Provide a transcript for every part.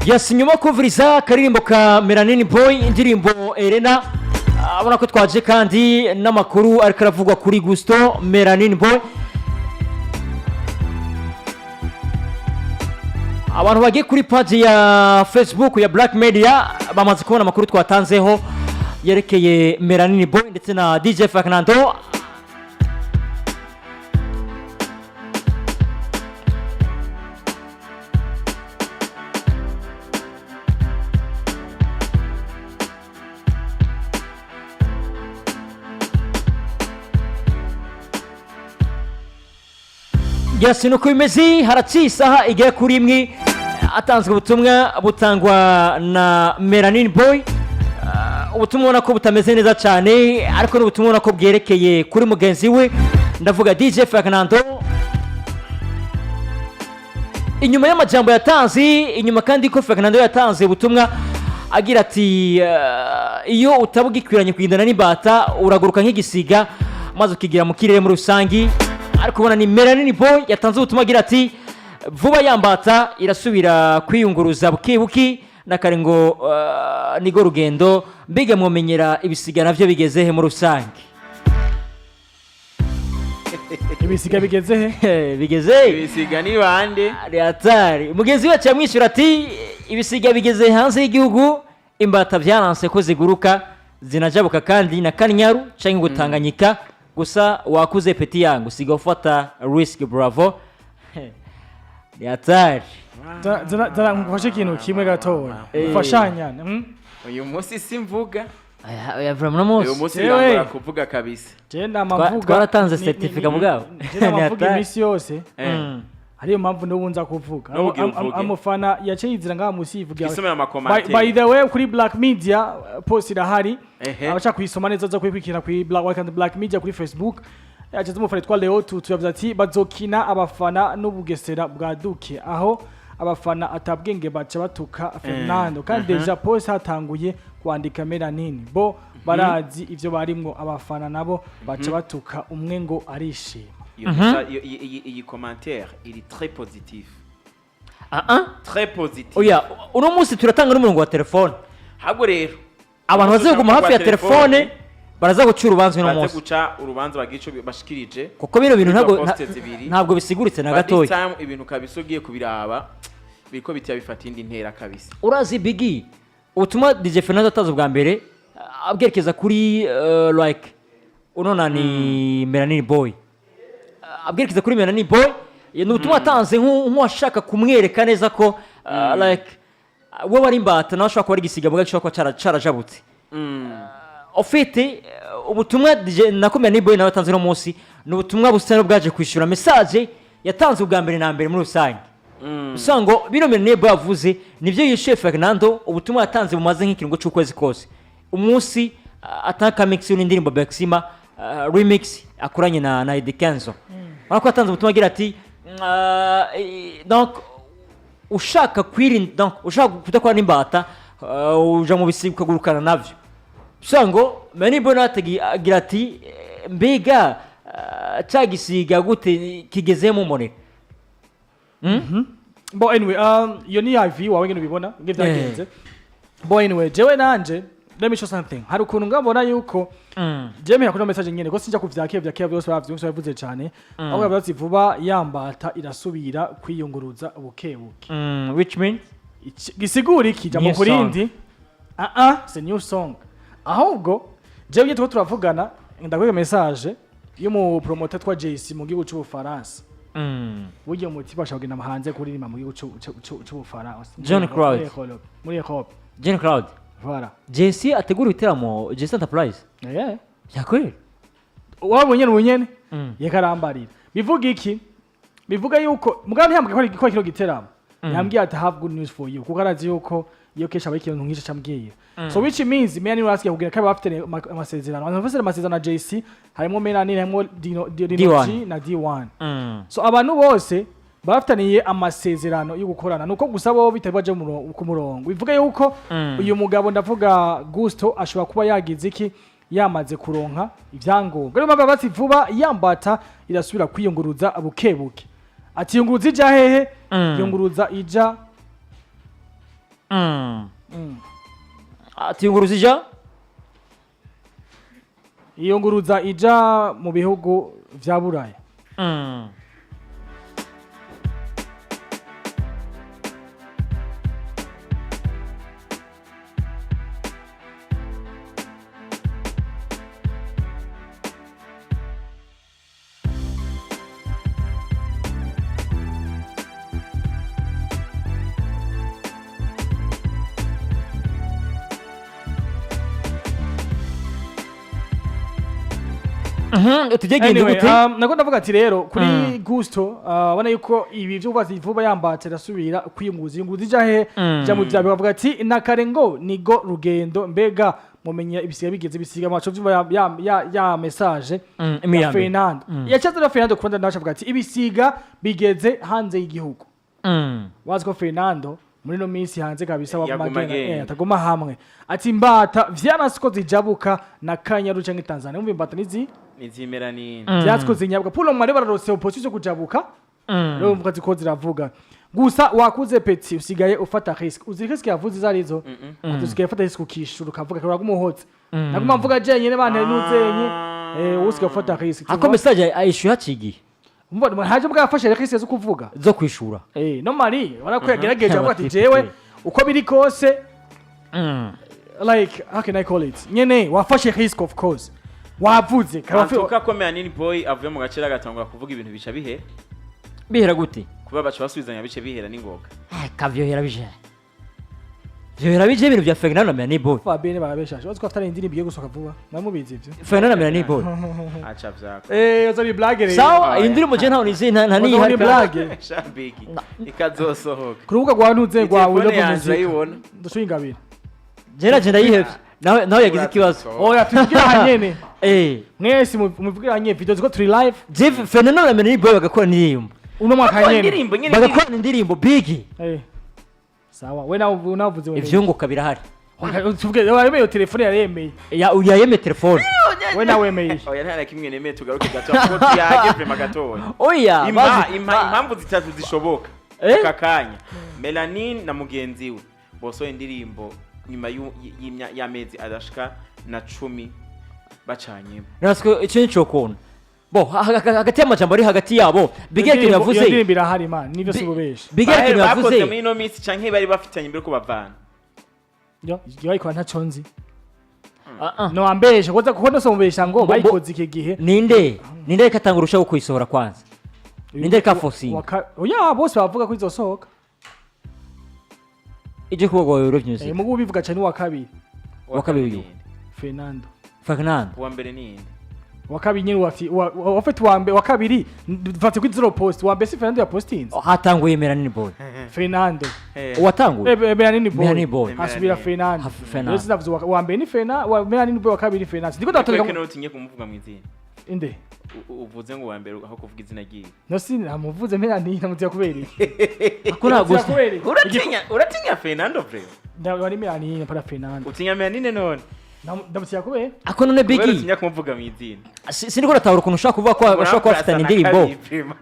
Yes, nyuma kuvuriza karirimbo ka Melanin Boy indirimbo Elena abona ko twaje kandi n'amakuru ariko aravugwa kuri Gusto Melanin Boy. Abantu bagiye kuri page ya Facebook ya Black Media bamaze kubona amakuru twatanzeho yerekeye Melanin Boy ndetse na DJ Fernando. Yes, nuko bimeze haraci isaha igiye kuri imwe atanzwe ubutumwa butangwa na Melanin Boy. Ubutumwa ubona ko butameze neza cyane ariko n'ubutumwa ubona ko bwerekeye kuri mugenzi we ndavuga DJ Fernando. Inyuma y'amajambo yatanze inyuma kandi ko Fernando yatanze ubutumwa agira ati iyo utabugikwiranye kwindana n'imbata uraguruka nk'igisiga maze ukigira mu kirere muri rusangi. Ariko ubona ni Melanin Boy yatanze ubutumwa agira ati vuba yambata irasubira kwiyunguruza bukibuki nakarengo nigo rugendo mbige mwomenyera ibisiga navyo bigezehe mu rusange. Ibisiga bigezehe bigeze ibisiga ni bande atari mugenzi wacu yamwishyura ati ibisiga bigeze hanze y'igihugu imbata byaranse ko ziguruka zinajabuka kandi na Kanyaru canke gutanganyika gusa wakuze peti yangu siga ufata risk bravo. Ni atari zara ngufashe ikintu kimwe gatoya ufashanya uyu munsi simvuga vraiment no uyu munsi ngakora kuvuga kabisa je ndamavuga twaratanze certificate mugabo ni atari imisi yose hariyo mpamvu ndobunza kuvuga amufana yace yizira ngaha musi yivuga isomera amakomante by the way kuri Black Media post irahari abacha kuyisoma neza zo kwikwikira kuri Black Media kuri Facebook yaje umufana twa Leo tuyavuze ati bazokina abafana n'ubugesera bwa Duke aho abafana atabwenge baca batuka Fernando kandi deja post hatanguye kwandika Melanin bo barazi ivyo barimwo abafana nabo baca batuka umwe ngo arishima. iyi commentaire il est très positif très positif. Oya uno munsi turatanga n'umurongo wa telefone hago rero abantu bazeguma hafi ya telefone baraza guca urubanza no munsi baze guca urubanza bagico bashikirije kuko bino bintu ntabwo bisiguritse na gatoya time ibintu kabisogiye kubiraba biko bitya bifata indi ntera kabisa. Urazi Biggie utuma DJ Fernando ataza bwa mbere abwerekeza kuri like unona ni Melanin Boy abwerekeza kuri Melanin Boy n'ubutumwa atanze nk'uwashaka kumwereka neza ko like we wari imbata nawe ashaka kuba ari igisiga mugace ashaka carajabutse ofite ubutumwa nako Melanin Boy nawe atanze no munsi n'ubutumwa busa no bwaje kwishura message yatanze ubwa mbere na mbere muri rusange usango bino Melanin Boy yavuze nivyo yishe Fernando ubutumwa yatanze bumaze nk'ikiringo cy'ukwezi kose umunsi ataka mix y'indirimbo Bexima remix akuranye na Edikenzo ariko atanze ubutumwa agira ati donc ushaka kwirinda donc ushaka kudakora n'imbata uja mu bisiga ukagurukana navyo usango Melanin Boy agira ati mbega cagisiga gute kigeze mu monera bo anyway yo ni IV wawe ngene ubibona ngivyagenze bo anyway jewe nanje let me show something hari ukuntu ngabona yuko jeme yakuna message nyene ko sinja kuvyakevya byose bavyumva bavuze cyane aho bavuze vuba yambata irasubira kwiyunguruza ubukebuke which means gisigura iki jamo kurindi c'est new song ahubwo jewe yitwa turavugana ndakwega message yo mu promoter twa JC mu gihugu cy'Ubufaransa buryo muti bashagina mahanze kuririmba mu gihugu cy'Ubufaransa John Crowd muri Europe John Crowd voilà JC ategura iteramo JC Enterprise yakweli wabonye n'ubunyene yekarambarira bivuga iki bivuga yuko mugambi yambwiye ko kiro giteramo yambwiye ati have good news for you kuko arazi yuko iyo kesha abayikintu nk'icyo cyambwiye so which means Melanin wasiye kugira ko bafite amasezerano bafite amasezerano na JC harimo Melanin harimo D1 na D1 so abantu bose bafitaniye amasezerano yo gukorana nuko gusa bo bitabaje ku murongo bivuga yuko uyu mugabo ndavuga Gusto ashobora kuba yagize iki yamaze kuronka ivyangombwa rero mpamvu bati vuba yambata irasubira kwiyunguruza abukebuke ati yunguruza ija hehe yunguruza ija ati inguru zija iyo nguruza ija mu bihugu vya buraya tujyegende Anyway, gute nako ndavuga ati rero kuri gusto ubona yuko ibi byo kubaza vuba yambatse rasubira kwiyunguza inguzi jahe jamu byabe bavuga ati nakarengo nigo rugendo mbega mumenya ibisiga bigeze bisiga amaco vyumva ya message ya Fernando yachaza Fernando kwanda ndachavuga ati ibisiga bigeze hanze y'igihugu wazi ko Fernando muri no minsi hanze kabisa wa magena atagoma hamwe ati imbata vyanasiko zijabuka na Kanyaru canke Tanzania umva imbata nizi Melanin byatwo zinyabwa pulo mwari bararose opposition kujabuka rero mvuga ziko ziravuga gusa wakuze peti usigaye ufata risk uzi risk yavuze zarizo usigaye ufata risk ukishura ukavuga ko ragumuhotse naguma mvuga jenyene bane nuzenye usigaye ufata risk ako message ayishuye hacigiye mbona haje bwafashe risk zo kuvuga zo kwishura no mari wana ko yagerageje avuga ati jewe uko biri kose like how can I call it nyene wafashe risk of course wavuze karafuka ko Melanin boy avuye mu gacira gatangura kuvuga ibintu bica bihera gute kuba baca basubizanya bice bihera n'ingoga kavyohera bije byohera bije ibintu bya Fernando na Melanin boy Fabien barabeshaje wazi ko afite indirimbo bigiye gusoka vuba namubizi ivyo Fernando na Melanin boy acha vyako uzari blague rero sawa indirimbo je ntaho nizi nta ni hari blague shambiki ikazosohoka kurubuga rwa ntuze rwa Telefone Wilovo yanje Music ayibona ndashingabira jera je ndayihevye nawe yagize ikibazo oya tuvugira hanyene mwese mu muvugira hanyene video ziko turi live Jeff Fernando na Melanin boy bagakora indirimbo uno mwaka hanyene indirimbo nyene bagakora indirimbo big sawa we navuze we ivyunguka birahari tuvuge wemeye telefone yaremeye uyayeme telefone we nawe wemeye oya ntana kimwe nemeye tugaruke gato ko tuyage magatoya oya impamvu zitatu zishoboka kakanya Melanin na mugenzi we boso indirimbo nyuma y'amezi adashika na 10 bacanyemo nasiko icyo nico kona bo hagati y'amajambo ari hagati yabo bigeke yavuze indirimbo irahari man nivyo sububesha bigeke yavuze muri no minsi canke bari bafitanye imbere ko bavana yo bayikora ntaconzi no ambesha koza kuko nosomubesha ngo bayikoze iki gihe ninde katanga urushaho kuyisohora kwanza ninde kafosi oya bose bavuga ko izosohoka ije kuba Euro Music mugu bivuga cyane wa kabiri Fernando wa mbere ni wa kabiri nyine wafite wa kabiri mfate ku zero post wa mbere si Fernando ya postinze hatanguye Melanin boy Fernando watanguye Melanin boy hasubira Fernando rero sinavuze wa mbere ni Fernando wa Melanin boy wa kabiri Fernando ndiko ndatonga ko utinye kumuvuga mu izina inde uvuze ngo wa mbere aho kuvuga izina giye no sinamuvuze Melanin namutiya kubera akora gusa uratinya Fernando bro ndabari Melanin para Fernando utinya Melanin none ndamutiya kubera ako none bigi uratinya kumuvuga mu izina siniko ratahura ukuntu ushaka kuvuga ko bashaka kubafitana indirimbo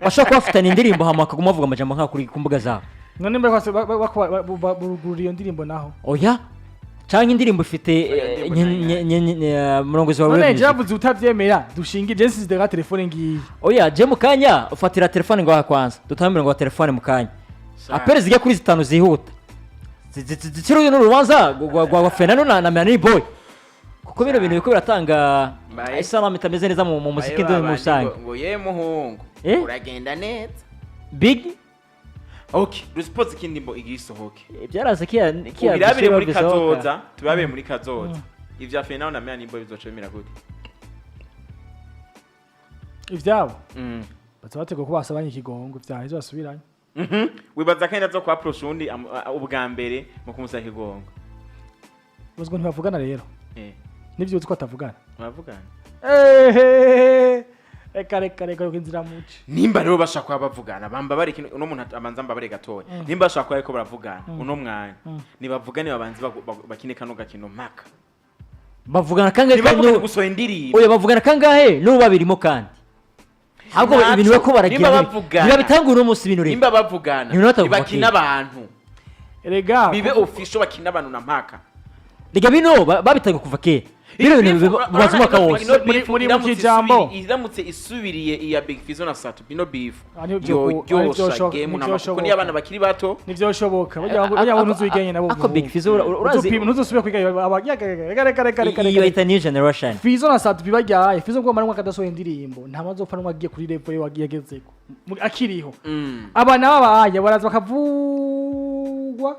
bashaka kubafitana indirimbo hama akaguma avuga amajambo nka kuri kumbuga zabo none mbere kwase bagurira iyo ndirimbo naho oya canke indirimbo ifite murongozi wawe none javuze utavyemera dushinga Genesis de telefone ngiyi oya je mukanya ufatira telefone ngo kwanza dutamira ngo telefone mukanya apere zige kuri 5 zihuta zitiro no rubanza gwa Fernando na Melanin boy kuko bino bintu biko biratanga isalamu itameze neza mu muziki ndo mu sange ngo ye muhungu uragenda neza big okay response kindimbo igisohoke byaraze kiya birabire muri kazoza tubabe muri kazoza ivya Fernando na Melanin boy bizocemera gute ivyabo batego ko basabanye ikigongo vyahe basubiranye wibaza kandi azo kwa approach undi ubwa mbere mu kumusaka ikigongo bazgo ntibavugana rero nivyo uzi ko atavugana bavugana reka inzira muci nimba rero bashaka bavugana bamba bari uno muntu amanza mbabare gatoya nimba bashaka ariko baravugana uno mwanya nibavugane babanzi bakine kano gakino maka bavugana kangahe kandi gusoha indirimbo oya bavugana kangahe no babirimo kandi ahubwo ibintu bako baragira niba bitanga uno munsi ibintu rero nimba bavugana bakina abantu erega bibe official bakina abantu na mpaka rega bino babitaga kuva kera bino bintu bimaze umwaka wose muri mu kijambo. iramutse isubiriye iya Big Fizzo na Satu bino beef byoshoboka, game na byoshoboka. kuko ni abana bakiri bato ntivyoshoboka bajya ngo ntuziganye nabo ako Big Fizzo urazi ntuzosubira kwiga iyo bayita new generation Fizzo na Satu bibajyaye Fizzo ngo marumwe akadasohoye indirimbo nta mazopfa n'umwe agiye kuri level yo yagezeko akiriho abana babaye baraza bakavugwa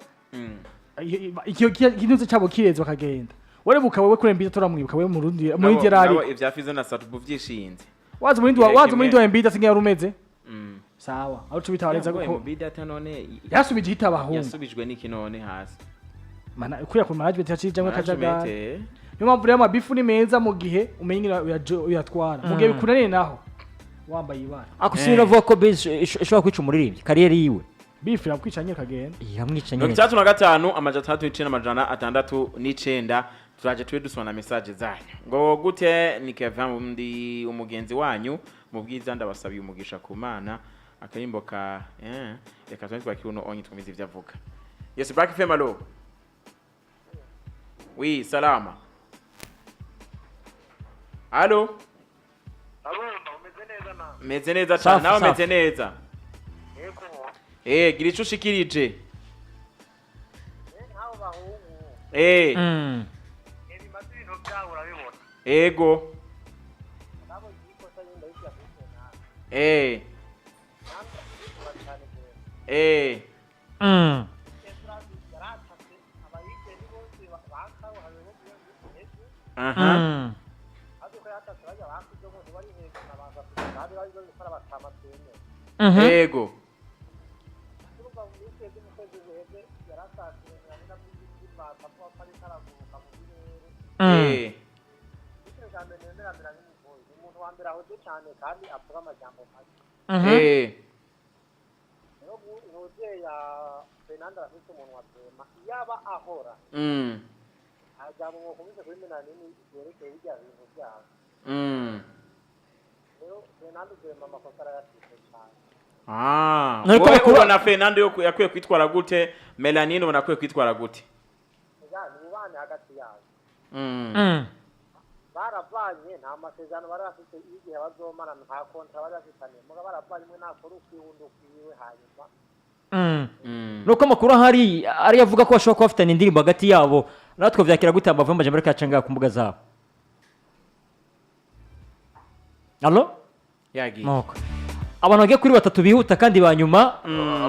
ikintu cyabo kireze bakagenda wari bukawe kuri mbita turamwibuka we mu rundi muri gerari ivya Fizzo na Satu buvyishinze wazi muri ndo mbita singa yarumeze sawa aho tubitabareza ko mbida tanone yasubije hitabahungu yasubijwe niki none hasi mana kuya ku management yacijamwe kajaga yo mpamvu rero amabifu ni meza mu gihe umenyira uyatwara mu gihe bikunaniye naho wambaye ibara akusira vuga ko base ishobora kwica umuririmbyi kariyeri yiwe bifu yakwicanye kagenda yamwicanye 35 amajana 3 turaje tuwe dusoma message zanyu ngo gute ni Kevin ndi umugenzi wanyu mu bwiza ndabasabiye umugisha ku Mana akarimbo ka reka twitwa kiuno onyi tumizi vyavuga yes Black Femalo oui salama allo umeze neza cyane nawe umeze neza gira ico ushikirije ego ego Fernando afite umuntu wa Brema yaba ahora ajyamo ngo kubize kuri Melanin yerekeye bijya bintu byabo rero Fernando Brema amakosa arayafite cyane nuko bakuru na Fernando yakwiye kwitwara gute Melanin ubona akwiye kwitwara gute ni ubane hagati yabo baravanye nta masezerano bari bafite igihe bazomana nta kontra bari bafitanye muga baravanye imwe nakora ukwihundo kwiwe hanyuma nuko amakuru ahari ari yavuga ko bashobora kuba bafitanye indirimbo hagati yabo natwe vyakira gute amavumba amajambo kacanga ku mbuga zabo allo yagi nuko abantu bagiye kuri batatu bihuta kandi banyuma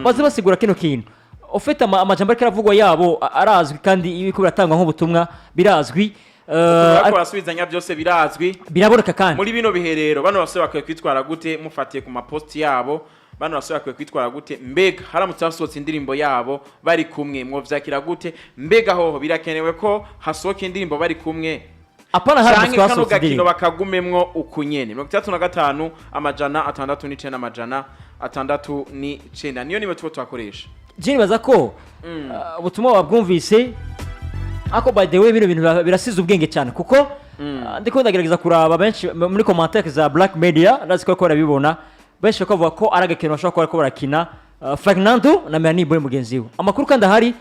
baze basigura kino kintu ufite amajambo aravugwa yabo arazwi kandi ibiko biratangwa nk'ubutumwa birazwi ariko basubizanya byose birazwi biraboneka kandi muri bino biherero bano basore bakwiye kwitwara gute mufatiye ku mapost yabo bano basore bakwiye kwitwara gute mbega haramutse hasohotse indirimbo yabo bari kumwe mwo vyakira gute mbega hoho birakenewe ko hasohoka indirimbo bari kumwe apana haramutse hasohotse indirimbo bakagumemwo ukunyene 35 amajana 69 amajana 69 niyo niwe twakoresha jini baza ko ubutumwa wabwumvise ako by the way bino bintu birasize ubwenge cyane kuko ndiko ndagerageza kuraba benshi muri commentaire za Black Media ndaziko ko barabibona benshi bakavuga ko aragakino bashobora kuba barakina Fernando na Melanin boy mugenzi we amakuru kandi ahari